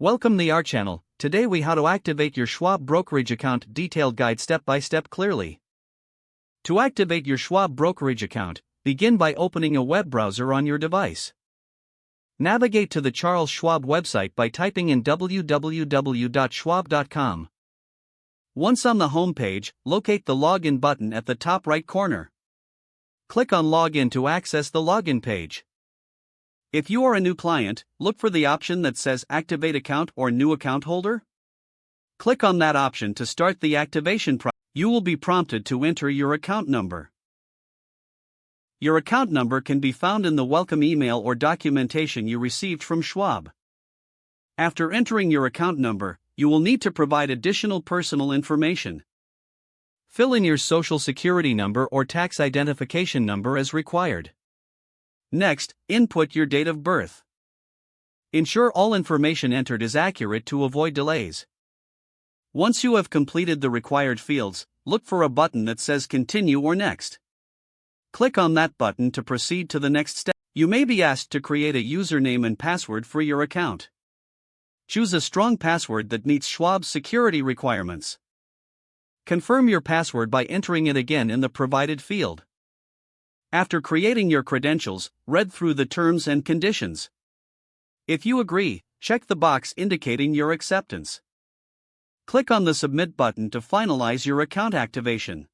Welcome to our channel. Today we how to activate your Schwab Brokerage account detailed guide step by step clearly. To activate your Schwab Brokerage account, begin by opening a web browser on your device. Navigate to the Charles Schwab website by typing in www.schwab.com. Once on the home page, locate the Login button at the top right corner. Click on Login to access the login page. If you are a new client, look for the option that says Activate Account or New Account Holder. Click on that option to start the activation process. You will be prompted to enter your account number. Your account number can be found in the welcome email or documentation you received from Schwab. After entering your account number, you will need to provide additional personal information. Fill in your social security number or tax identification number as required. Next, input your date of birth. Ensure all information entered is accurate to avoid delays. Once you have completed the required fields, look for a button that says Continue or Next. Click on that button to proceed to the next step. You may be asked to create a username and password for your account. Choose a strong password that meets Schwab's security requirements. Confirm your password by entering it again in the provided field. After creating your credentials, read through the terms and conditions. If you agree, check the box indicating your acceptance. Click on the Submit button to finalize your account activation.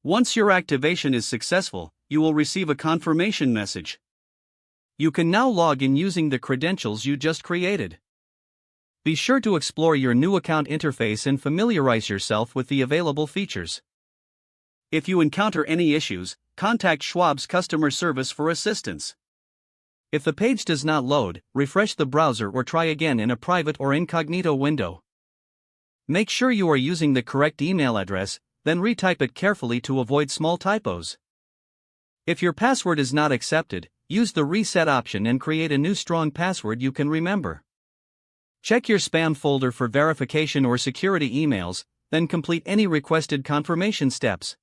Once your activation is successful, you will receive a confirmation message. You can now log in using the credentials you just created. Be sure to explore your new account interface and familiarize yourself with the available features. If you encounter any issues, contact Schwab's customer service for assistance. If the page does not load, refresh the browser or try again in a private or incognito window. Make sure you are using the correct email address, then retype it carefully to avoid small typos. If your password is not accepted, use the reset option and create a new strong password you can remember. Check your spam folder for verification or security emails, then complete any requested confirmation steps.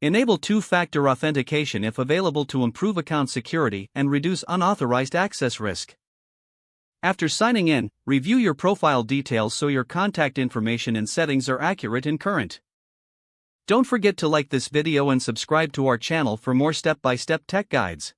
Enable two-factor authentication if available to improve account security and reduce unauthorized access risk. After signing in, review your profile details so your contact information and settings are accurate and current. Don't forget to like this video and subscribe to our channel for more step-by-step tech guides.